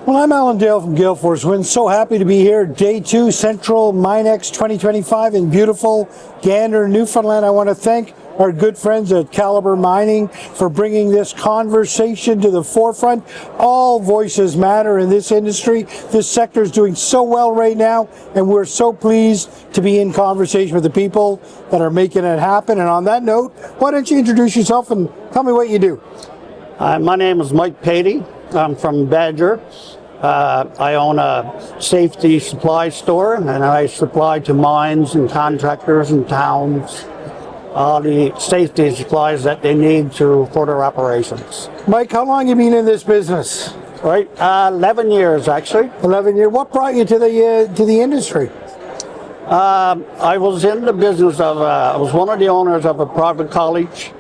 Well, I'm Alan Dale from Gale Force Winds. So happy to be here. Day 2, Central Minex 2025 in beautiful Gander, Newfoundland. I want to thank our good friends at Caliber Mining for bringing this conversation to the forefront. All voices matter in this industry. This sector is doing so well right now, and we're so pleased to be in conversation with the people that are making it happen. And on that note, why don't you introduce yourself and tell me what you do? My name is Mike Patey. I'm from Badger. I own a safety supply store, and I supply to mines and contractors and towns all the safety supplies that they need for their operations. Mike, how long have you been in this business? Right, 11 years actually. 11 years. What brought you to the industry? I was in the business of, I was one of the owners of a private college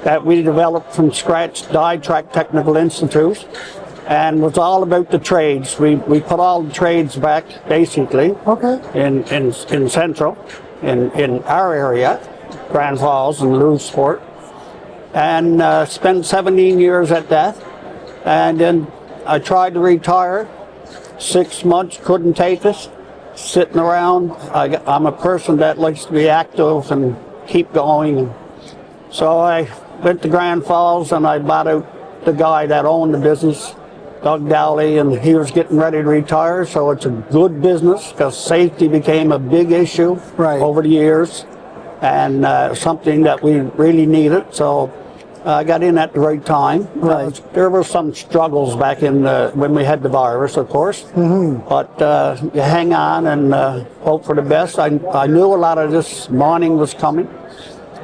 that we developed from scratch, Die Track Technical Institute, and was all about the trades. We put all the trades back basically. Okay. In Central, in our area, Grand Falls and Lousport, and spent 17 years at that. And then I tried to retire. 6 months, couldn't take it. Sitting around. I'm a person that likes to be active and keep going. So I went to Grand Falls and I bought out the guy that owned the business, Doug Dowley, and he was getting ready to retire. So it's a good business because safety became a big issue over the years, and something that we really needed. So I got in at the right time. There were some struggles back in when we had the virus, of course. But you hang on and hope for the best. I knew a lot of this mining was coming.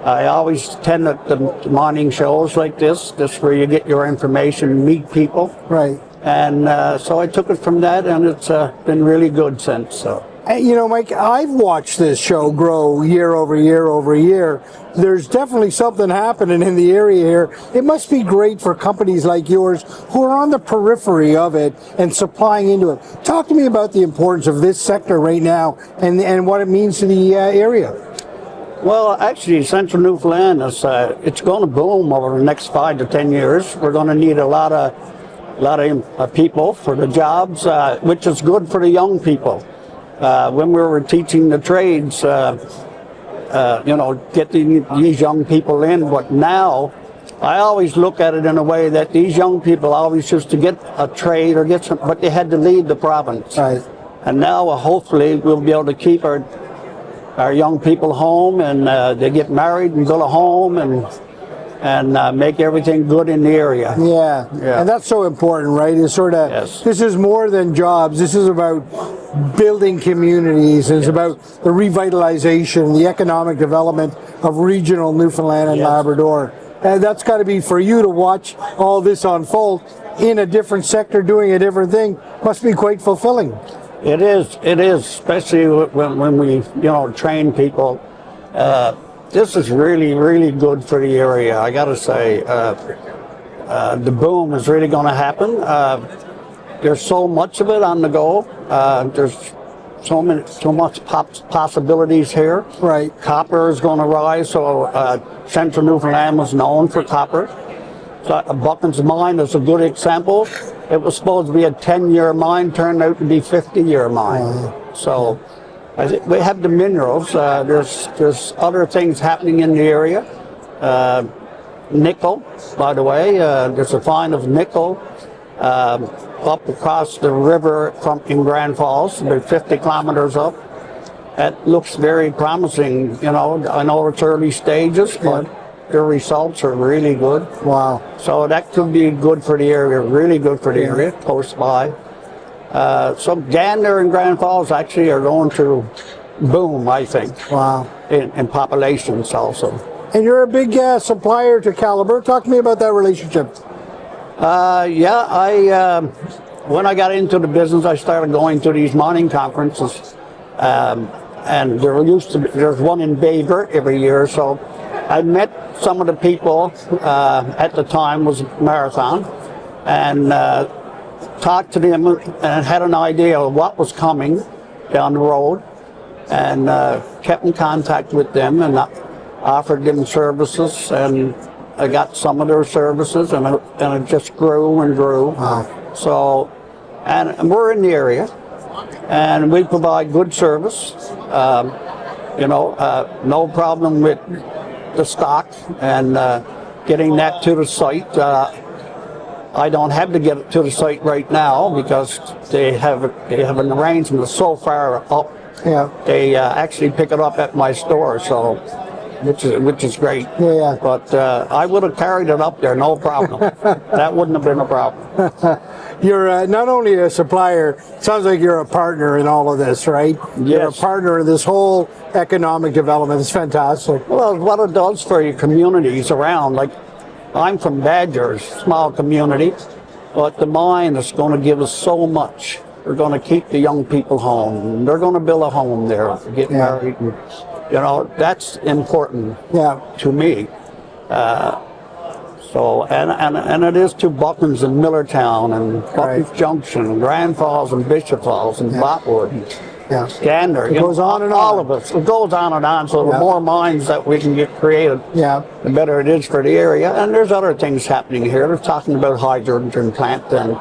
I always attend the mining shows like this where you get your information, meet people. Right. And so I took it from that, and it's been really good since. So. You know, Mike, I've watched this show grow year over year over year. There's definitely something happening in the area here. It must be great for companies like yours who are on the periphery of it and supplying into it. Talk to me about the importance of this sector right now and what it means to the area. Well, actually, Central Newfoundland it's going to boom over the next 5 to 10 years. We're going to need a lot of people for the jobs, which is good for the young people. When we were teaching the trades, getting these young people in, but now I always look at it in a way that these young people always used to get a trade or get some, but they had to leave the province. Right. And now hopefully we'll be able to keep our young people home, and they get married and go home and make everything good in the area. Yeah, and that's so important, right? It's sort of, This is more than jobs. This is about building communities. It's about the revitalization, the economic development of regional Newfoundland and Labrador. And that's got to be, for you to watch all this unfold in a different sector doing a different thing, must be quite fulfilling. It is, especially when we, train people. This is really, really good for the area. I got to say, the boom is really going to happen. There's so much of it on the go. There's so much possibilities here. Right. Copper is going to rise. So Central Newfoundland was known for copper. So Buchan's mine is a good example. It was supposed to be a 10-year mine, turned out to be a 50-year mine. So I think we have the minerals. There's other things happening in the area. Nickel, by the way, there's a find of nickel up across the river in Grand Falls, about 50 kilometers up. That looks very promising. I know it's early stages, but the results are really good. Wow. So that could be good for the area, really good for the area, close by. So Gander and Grand Falls actually are going to boom, I think. Wow. In populations also. And you're a big supplier to Caliber. Talk to me about that relationship. When I got into the business, I started going to these mining conferences. And there's one in Baber every year, so I met some of the people at the time, was Marathon, and talked to them and had an idea of what was coming down the road, and kept in contact with them and offered them services, and I got some of their services, and it just grew and grew. Wow. So and we're in the area, and we provide good service. No problem with the stock and getting that to the site. I don't have to get it to the site right now because they have an arrangement so far up. Yeah. They actually pick it up at my store, so which is great. Yeah. But I would have carried it up there, no problem. That wouldn't have been a problem. You're not only a supplier, it sounds like you're a partner in all of this, right? Yes. You're a partner in this whole economic development. It's fantastic. Well, what it does for your communities around, like I'm from Badger, small community, but the mine is going to give us so much. They're going to keep the young people home. They're going to build a home there, get married. And, that's important to me. So, and it is to Buckens and Millertown and Buckens Junction and Grand Falls and Bishop Falls and Botwood and Gander. It goes on and on. All of us. It goes on and on. So the more mines that we can get created, the better it is for the area. And there's other things happening here. They're talking about hydrogen plant and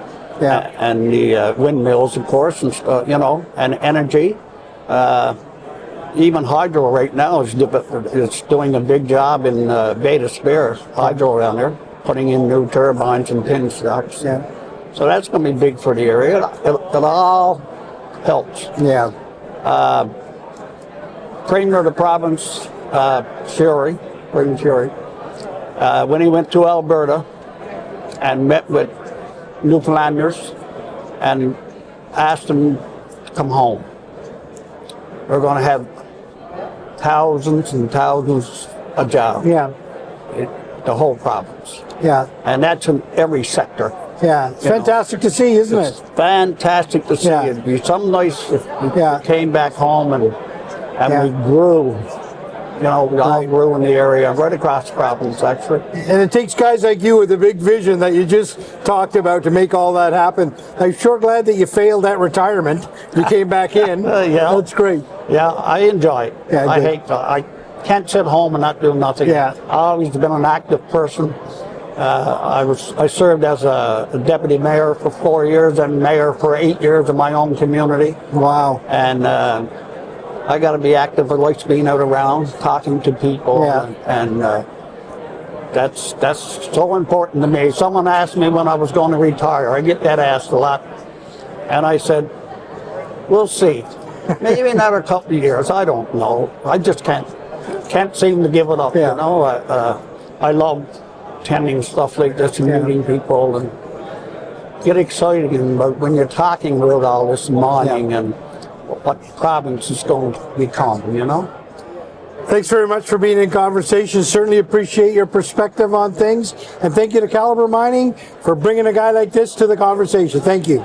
the windmills, of course, and and energy. Even hydro right now is doing a big job in Beta Spare, hydro around there, putting in new turbines and pin stocks. Yeah. So that's going to be big for the area. It all helps. Yeah. Premier of the province, Fury, when he went to Alberta and met with Newfoundlanders and asked them to come home. We're going to have thousands and thousands of jobs. Yeah. The whole province. Yeah. And that's in every sector. Yeah. It's fantastic to see, isn't it? Fantastic to see. Yeah. It'd be something nice if we came back home and we grew. We all grew in the area, right across the province, actually. And it takes guys like you with a big vision that you just talked about to make all that happen. I'm sure glad that you failed at retirement. You came back in. That's great. Yeah, I enjoy it. Yeah, I can't sit home and not do nothing. Yeah. I've always been an active person. I served as a deputy mayor for 4 years and mayor for 8 years in my own community. Wow. And I got to be active. I like being out around, talking to people, and that's so important to me. Someone asked me when I was going to retire. I get that asked a lot, and I said, "We'll see. Maybe another couple of years. I don't know. I just can't seem to give it up. I love attending stuff like this and meeting people and get excited about when you're talking about all this mining and what the province is going to become, Thanks very much for being in conversation. Certainly appreciate your perspective on things. And thank you to Calibre Mining for bringing a guy like this to the conversation. Thank you.